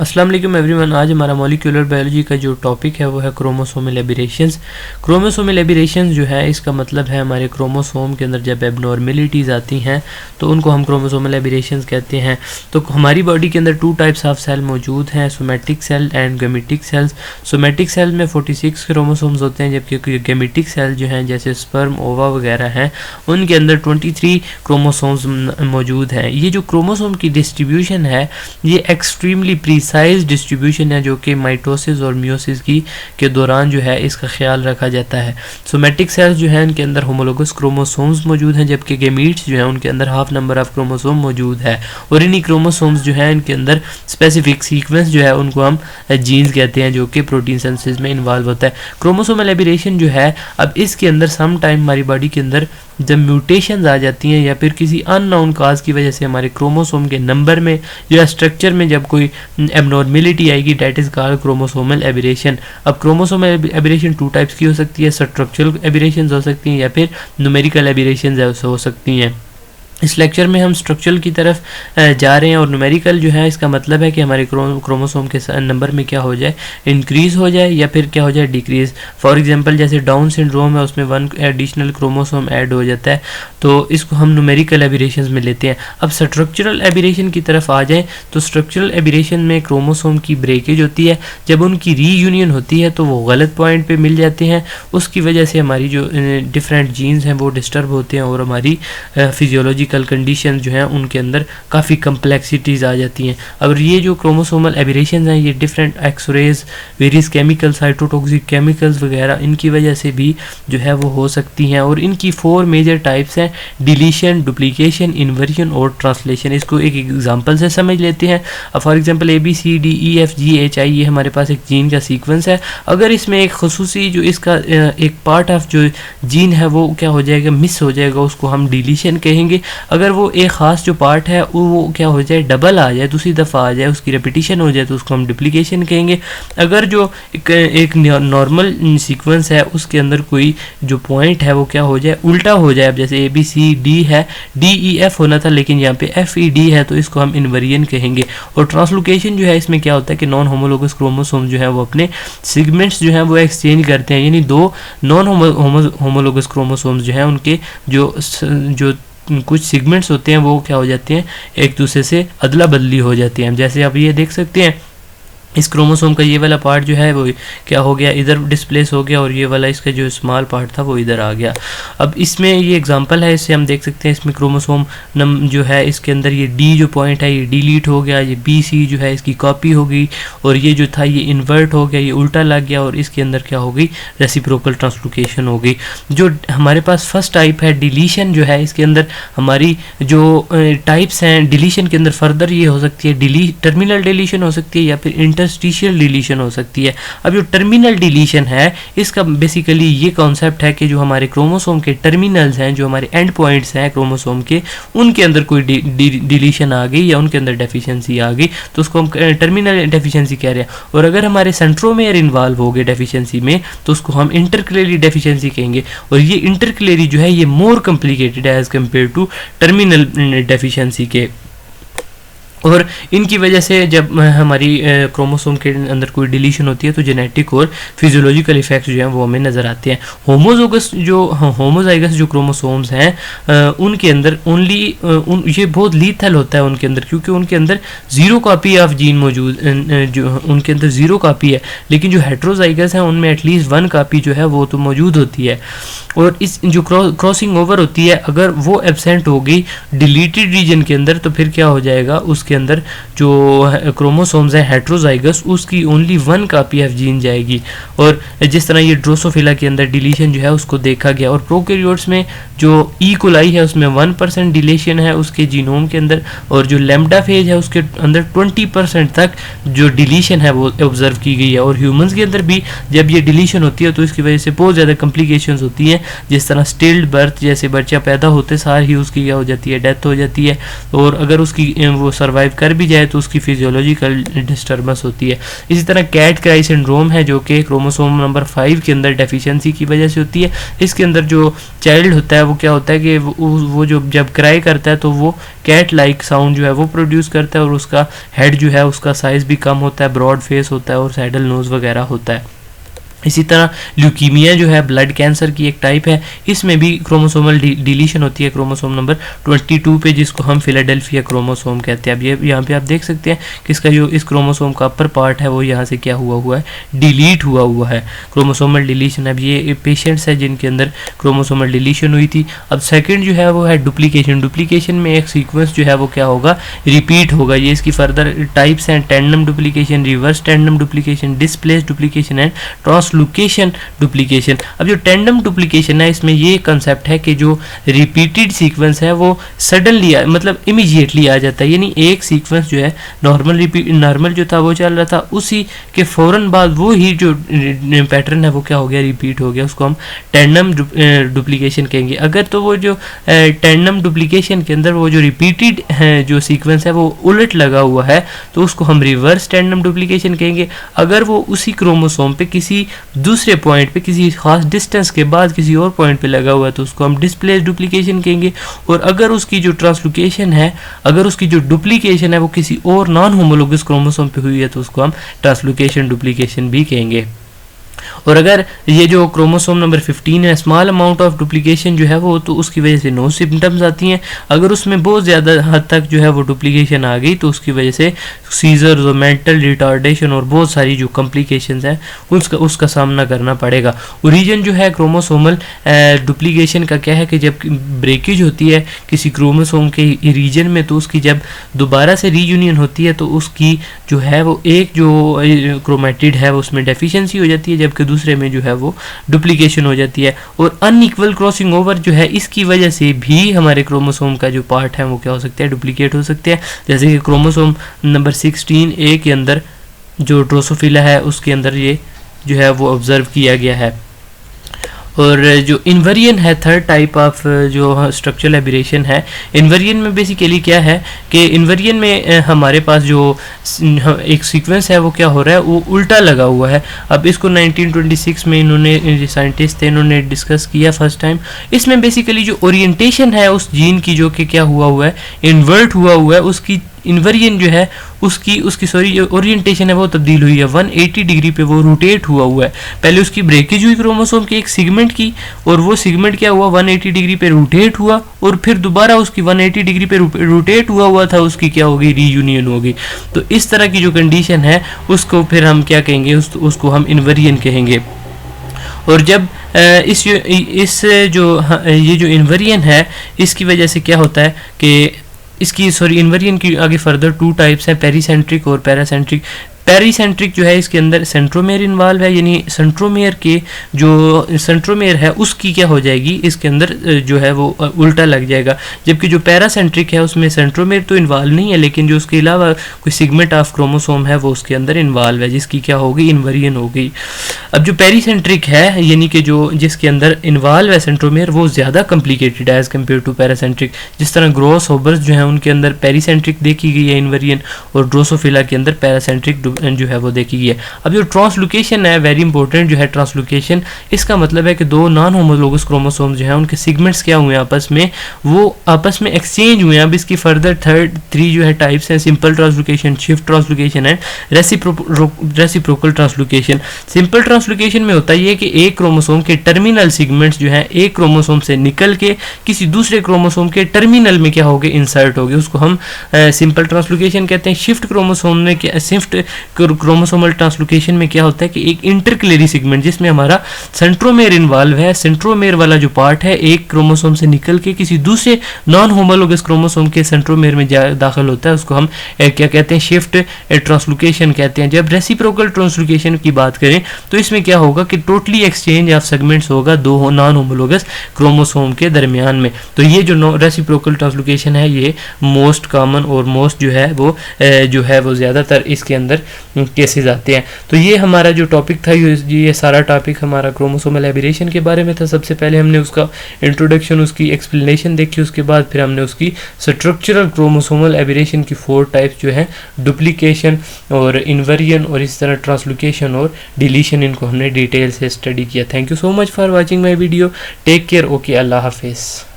अस्सलाम वालेकुम एवरीवन। आज हमारा मॉलिक्यूलर बायोलॉजी का जो टॉपिक है वो है क्रोमोसोमल एबिरेशंस। क्रोमोसोमल एबिरेशंस जो है इसका मतलब है हमारे क्रोमोसोम के अंदर जब एबनॉर्मेलिटीज़ आती हैं तो उनको हम क्रोमोसोमल एबिरेशंस कहते हैं। तो हमारी बॉडी के अंदर टू टाइप्स ऑफ सेल मौजूद हैं, somatic cell and gametic cells. Somatic cell में 46 क्रोमोसोम्स होते हैं, जबकि गैमेटिक सेल जो हैं जैसे स्पर्म, ओवा वगैरह हैं उनके अंदर 23 क्रोमोसोम्स मौजूद हैं। ये जो क्रोमोसोम की डिस्ट्रीब्यूशन है ये एक्सट्रीमली प्रीसाइज डिस्ट्रीब्यूशन है जो कि माइटोसिस और मियोसिस के दौरान जो है इसका ख्याल रखा जाता है। सोमेटिक सेल्स जो है उनके अंदर होमोलोगस क्रोमोसोम्स मौजूद हैं, जबकि गैमीट्स जो है उनके अंदर हाफ नंबर ऑफ क्रोमोसोम मौजूद है और इन्हीं क्रोमोसोम्स जो है इनके अंदर स्पेसिफिक सीक्वेंस जो है उनको हम जीन्स कहते हैं जो कि प्रोटीन सिंथेसिस में इन्वॉल्व होता है। क्रोमोसोमल एबिरेशन जो है अब इसके अंदर सम टाइम हमारी बॉडी के अंदर जब म्यूटेशंस आ जाती हैं या फिर किसी अननोन काज की वजह से हमारे क्रोमोसोम के नंबर में या स्ट्रक्चर में जब कोई एबनॉर्मेलिटी आएगी, that is called chromosomal aberration. अब क्रोमोसोमल एबिरेशन टू टाइप्स की हो सकती है, स्ट्रक्चरल एबिरेशन हो सकती हैं या फिर न्यूमेरिकल एबिरेशन हो सकती हैं। इस लेक्चर में हम स्ट्रक्चरल की तरफ जा रहे हैं और न्यूमेरिकल जो है इसका मतलब है कि हमारे क्रोमोसोम के नंबर में क्या हो जाए, इंक्रीज़ हो जाए या फिर क्या हो जाए, डिक्रीज़। फॉर एग्जांपल जैसे डाउन सिंड्रोम है उसमें 1 एडिशनल क्रोमोसोम ऐड हो जाता है तो इसको हम न्यूमेरिकल एबिरेशंस में लेते हैं। अब स्ट्रक्चरल एबिरेशन की तरफ आ जाएँ तो स्ट्रक्चरल एबिरेशन में क्रोमोसोम की ब्रेकेज होती है। जब उनकी रीयूनियन होती है तो वो गलत पॉइंट पर मिल जाते हैं, उसकी वजह से हमारी जो डिफरेंट जीन्स हैं वो डिस्टर्ब होते हैं और हमारी फिजियोलॉजी कंडीशन जो है उनके अंदर काफ़ी कम्प्लेक्सिटीज़ आ जाती हैं। अब ये जो क्रोमोसोमल एबिरेशन हैं ये different X-rays, various chemical, cytotoxic chemicals वगैरह इनकी वजह से भी जो है वो हो सकती हैं और इनकी 4 मेजर टाइप्स हैं, डिलीशन, डुप्लीकेशन, इन्वर्जन और ट्रांसलेशन। इसको एक एग्जांपल से समझ लेते हैं। अब फॉर एग्जांपल ABCDEFGHI ये हमारे पास एक जीन का सीक्वेंस है। अगर इसमें एक खसूसी जो इसका एक पार्ट ऑफ जो जीन है वो क्या हो जाएगा, मिस हो जाएगा, उसको हम डिलीशन कहेंगे। अगर वो एक ख़ास जो पार्ट है वो क्या हो जाए, डबल आ जाए, दूसरी दफ़ा आ जाए, उसकी रेपिटेशन हो जाए तो उसको हम डुप्लीकेशन कहेंगे। अगर जो एक नॉर्मल सीक्वेंस है उसके अंदर कोई जो पॉइंट है वो क्या हो जाए, उल्टा हो जाए। अब जैसे ABCD है, DEF होना था लेकिन यहाँ पे FED है तो इसको हम इन्वर्जन कहेंगे। और ट्रांसलोकेशन जो है इसमें क्या होता है कि नॉन होमोलोगस क्रोमोसोम जो है वो अपने सेगमेंट्स जो है वो एक्सचेंज करते हैं, यानी दो नॉन होमोलोगस क्रोमोसोम्स जो है उनके जो कुछ सेगमेंट्स होते हैं वो क्या हो जाते हैं, एक दूसरे से अदला बदली हो जाती हैं। जैसे आप ये देख सकते हैं इस क्रोमोसोम का ये वाला पार्ट जो है वो क्या हो गया, इधर डिस्प्लेस हो गया और ये वाला इसका जो स्मॉल पार्ट था वो इधर आ गया। अब इसमें ये एग्जांपल है, इससे हम देख सकते हैं इसमें क्रोमोसोम जो है इसके अंदर ये D जो पॉइंट है ये डिलीट हो गया, ये BC जो है इसकी कॉपी हो गई और ये जो था ये इन्वर्ट हो गया, ये उल्टा लग गया और इसके अंदर क्या हो गई, रेसिप्रोकल ट्रांसलोकेशन हो गई। जो हमारे पास फर्स्ट टाइप है डिलीशन जो है, इसके अंदर हमारी जो टाइप्स हैं डिलीशन के अंदर फर्दर ये हो सकती है टर्मिनल डिलीशन हो सकती है या फिर इंटरस्टिशियल डिलीशन हो सकती है। अब जो टर्मिनल डिलीशन है इसका बेसिकली ये कॉन्सेप्ट है कि जो हमारे क्रोमोसोम के टर्मिनल्स हैं, जो हमारे एंड पॉइंट्स हैं क्रोमोसोम के, उनके अंदर कोई डिलीशन आ गई या उनके अंदर डेफिशिएंसी आ गई तो उसको हम टर्मिनल डेफिशिएंसी कह रहे हैं। और अगर हमारे सेंट्रोमेयर इन्वॉल्व हो गए डेफिशिएंसी में तो उसको हम इंटरक्लेरी डेफिशिएंसी कहेंगे। और ये इंटरक्लेरी जो है ये मोर कॉम्प्लिकेटेड है as compare to terminal deficiency के। और इनकी वजह से जब हमारी क्रोमोसोम के अंदर कोई डिलीशन होती है तो जेनेटिक और फिजियोलॉजिकल इफेक्ट्स जो हैं वो हमें नज़र आते हैं। होमोजाइगस जो क्रोमोसोम्स हैं उनके अंदर ओनली ये बहुत लीथल होता है उनके अंदर, क्योंकि उनके अंदर 0 कॉपी ऑफ जीन मौजूद, जो उनके अंदर 0 कॉपी है। लेकिन जो हेट्रोजाइगस हैं उनमें एटलीस्ट 1 कॉपी जो है वो तो मौजूद होती है। और इस जो क्रॉसिंग ओवर होती है अगर वो एब्सेंट हो गई डिलीटेड रीजन के अंदर तो फिर क्या हो जाएगा, उसके अंदर जो क्रोमोसोम्स हैं हेट्रोजाइगस उसकी ओनली 1 कॉपी ऑफ जीन जाएगी। और जिस तरह ये ड्रोसोफिला के अंदर डिलीशन जो है उसको देखा गया। और प्रोकैरियोट्स में जो ई कोलाई है उसमें 1% डिलीशन है उसके जीनोम के अंदर, और जो लैम्डा फेज है उसके अंदर 20% तक जो डिलीशन है वो ऑब्जर्व की गई है। और ह्यूमंस के अंदर भी जब ये डिलीशन होती है तो इसकी वजह से बहुत ज़्यादा कॉम्प्लिकेशंस होती हैं, जिस तरह स्टिल्ड बर्थ, जैसे बच्चा पैदा होते सार ही उसकी क्या हो जाती है, डेथ हो जाती है। और अगर उसकी वो सर्वाइव सर्वाइव कर भी जाए तो उसकी फिजियोलॉजिकल डिस्टर्बेंस होती है। इसी तरह कैट क्राई सिंड्रोम है जो कि क्रोमोसोम नंबर 5 के अंदर डेफिशिएंसी की वजह से होती है। इसके अंदर जो चाइल्ड होता है वो क्या होता है कि वो जो जब क्राई करता है तो वो कैट लाइक साउंड जो है वो प्रोड्यूस करता है और उसका हेड जो है उसका साइज़ भी कम होता है, ब्रॉड फेस होता है और सैडल नोज़ वगैरह होता है। इसी तरह ल्यूकीमिया जो है ब्लड कैंसर की एक टाइप है, इसमें भी क्रोमोसोमल डिलीशन होती है क्रोमोसोम नंबर 22 पे, जिसको हम फिलाडेल्फिया क्रोमोसोम कहते हैं। अब ये यहाँ पे आप देख सकते हैं कि इसका जो इस क्रोमोसोम का अपर पार्ट है वो यहाँ से क्या हुआ है, डिलीट हुआ है, क्रोमोसोमल डिलीशन। अब ये पेशेंट्स है जिनके अंदर क्रोमोसोमल डिलीशन हुई थी। अब सेकेंड जो है वो है डुप्लीकेशन। डुप्लीकेशन में एक सीक्वेंस जो है वो क्या होगा, रिपीट होगा। ये इसकी फर्दर टाइप्स हैं, tandem duplication, reverse tandem duplication, displace duplication and translocation duplication. अब जो टेंडम डुप्लीकेशन है इसमें ये कंसेप्ट है कि जो रिपीटेड सीक्वेंस है वो सडनली मतलब इमीडिएटली आ जाता है, यानी एक सीक्वेंस जो है नॉर्मल जो था वो चल रहा था, उसी के फौरन बाद वो ही जो पैटर्न है वो क्या हो गया, रिपीट हो गया, उसको हम टेंडम डुप्लीकेशन कहेंगे। अगर तो वो जो टेंडम डुप्लीकेशन के अंदर वो जो रिपीटेड जो सीक्वेंस है वो उलट लगा हुआ है तो उसको हम रिवर्स टेंडम डुप्लीकेशन कहेंगे। अगर वो उसी क्रोमोसोम पे किसी दूसरे पॉइंट पे किसी खास डिस्टेंस के बाद किसी और पॉइंट पे लगा हुआ है तो उसको हम डिस्प्लेस डुप्लीकेशन कहेंगे। और अगर उसकी जो ट्रांसलोकेशन है, अगर उसकी जो डुप्लीकेशन है वो किसी और नॉन होमोलोगस क्रोमोसोम पे हुई है तो उसको हम ट्रांसलोकेशन डुप्लीकेशन भी कहेंगे। और अगर ये जो क्रोमोसोम नंबर 15 है, स्मॉल अमाउंट ऑफ डुप्लीकेशन जो है वो, तो उसकी वजह से नो सिम्टम्स आती हैं। अगर उसमें बहुत ज़्यादा हद तक जो है वो डुप्लीकेशन आ गई तो उसकी वजह से सीजर्स और मेंटल रिटार्डेशन और बहुत सारी जो कॉम्प्लिकेशंस हैं उसका सामना करना पड़ेगा। ओरिजिन जो है क्रोमोसोमल डुप्लीकेशन का क्या है कि जब ब्रेकेज होती है किसी क्रोमोसोम के रीजन में तो उसकी जब दोबारा से रीयूनियन होती है तो उसकी जो है वो एक जो क्रोमेटिड है उसमें डेफिशिएंसी हो जाती है, जबकि दूसरे में जो है वो डुप्लीकेशन हो जाती है। और अनइक्वल क्रॉसिंग ओवर जो है इसकी वजह से भी हमारे क्रोमोसोम का जो पार्ट है वो क्या हो सकता है, डुप्लीकेट हो सकते हैं। जैसे कि क्रोमोसोम नंबर 16A के अंदर जो ड्रोसोफिला है उसके अंदर ये जो है वो ऑब्जर्व किया गया है। और जो इन्वेरियन है थर्ड टाइप ऑफ जो स्ट्रक्चरल एबरेशन है, इन्वेरियन में बेसिकली क्या है कि इन्वेरियन में हमारे पास जो एक सीक्वेंस है वो क्या हो रहा है, वो उल्टा लगा हुआ है। अब इसको 1926 में इन्होंने साइंटिस्ट थे इन्होंने डिस्कस किया फर्स्ट टाइम। इसमें बेसिकली जो ओरिएंटेशन है उस जीन की जो कि क्या हुआ है, इन्वर्ट हुआ है, उसकी इन्वेरियन जो है उसकी सॉरी जो ओरिएंटेशन है वो तब्दील हुई है, 180 डिग्री पे वो रोटेट हुआ है। पहले उसकी ब्रेकेज हुई क्रोमोसोम के एक सेगमेंट की और वो सेगमेंट क्या हुआ, 180 डिग्री पे रोटेट हुआ और फिर दोबारा उसकी 180 डिग्री पे रोटेट हुआ था, उसकी क्या हो गई, रीयूनियन हो गई। तो इस तरह की जो कंडीशन है उसको फिर हम क्या कहेंगे, उसको हम इन्वेरियन कहेंगे। और जब इस ये जो इन्वेरियन है इसकी वजह से क्या होता है कि इन्वेरियन की आगे फर्दर 2 टाइप्स हैं, पेरीसेंट्रिक और पैरासेंट्रिक। पेरीसेंट्रिक जो है इसके अंदर सेंट्रोमेयर इन्वॉल्व है, यानी सेंट्रोमेयर के जो सेंट्रोमेयर है उसकी क्या हो जाएगी, इसके अंदर जो है वो उल्टा लग जाएगा। जबकि जो पैरासेंट्रिक है उसमें सेंट्रोमेयर तो इन्वॉल्व नहीं है लेकिन जो उसके अलावा कोई सेगमेंट ऑफ क्रोमोसोम है वो उसके अंदर इन्वॉल्व है, जिसकी क्या होगी, इन्वेरियन हो गई। अब जो पेरीसेंट्रिक है यानी कि जो जिसके अंदर इन्वॉल्व है सेंट्रोमेयर वो ज़्यादा कॉम्प्लिकेटेड है एज कम्पेयर टू पैरासेंट्रिक। जिस तरह ग्रोस होबर्स जो है उनके अंदर पेरीसेंट्रिक देखी गई है इन्वेरियन, और ड्रोसोफिला के अंदर पैरासेंट्रिक जो है वो देखी गई है। अब जो ट्रांसलोकेशन है वेरी इंपॉर्टेंट जो है ट्रांसलोकेशन, इसका मतलब है कि 2 नॉन होमोलोगस क्रोमोसोम्स जो है उनके सेगमेंट्स क्या हुए आपस में, वो आपस में एक्सचेंज हुए हैं। अब इसकी फर्दर 3 जो है टाइप्स हैं, simple translocation, shift translocation and reciprocal translocation. Simple translocation में होता है कि एक क्रोमोसोम के टर्मिनल सेगमेंट्स जो है एक क्रोमोसोम से निकल के किसी दूसरे क्रोमोसोम के टर्मिनल में क्या होगे, इंसर्ट होगे, उसको हम सिंपल ट्रांसलोकेशन कहते हैं। शिफ्ट क्रोमोसोम में क्या, शिफ्ट क्रोमोसोमल ट्रांसलोकेशन में क्या होता है कि एक इंटरक्लेरी सेगमेंट जिसमें हमारा सेंट्रोमेयर इन्वॉल्व है, सेंट्रोमेयर वाला जो पार्ट है एक क्रोमोसोम से निकल के किसी दूसरे नॉन होमोलोगस क्रोमोसोम के सेंट्रोमेयर में दाखिल होता है, उसको हम क्या कहते हैं, शिफ्ट ट्रांसलोकेशन कहते हैं। जब रेसिप्रोकल ट्रांसलोकेशन की बात करें तो इसमें क्या होगा कि टोटली एक्सचेंज ऑफ सेगमेंट्स होगा 2 नॉन होमोलोगस क्रोमोसोम के दरमियान में। तो ये जो रेसिप्रोकल ट्रांसलोकेशन है ये मोस्ट कॉमन और मोस्ट जो है वो ज़्यादातर इसके अंदर केसेस आते हैं। तो ये हमारा जो टॉपिक था, ये सारा टॉपिक हमारा क्रोमोसोमल एबरेशन के बारे में था। सबसे पहले हमने उसका इंट्रोडक्शन, उसकी एक्सप्लेनेशन देखी, उसके बाद फिर हमने उसकी स्ट्रक्चरल क्रोमोसोमल एबरेशन की 4 टाइप्स जो हैं, डुप्लीकेशन और इन्वर्जन और इस तरह ट्रांसलोकेशन और डिलीशन, इनको हमने डिटेल से स्टडी किया। Thank you so much for watching my video. Take care. Okay, अल्लाह हाफिज़।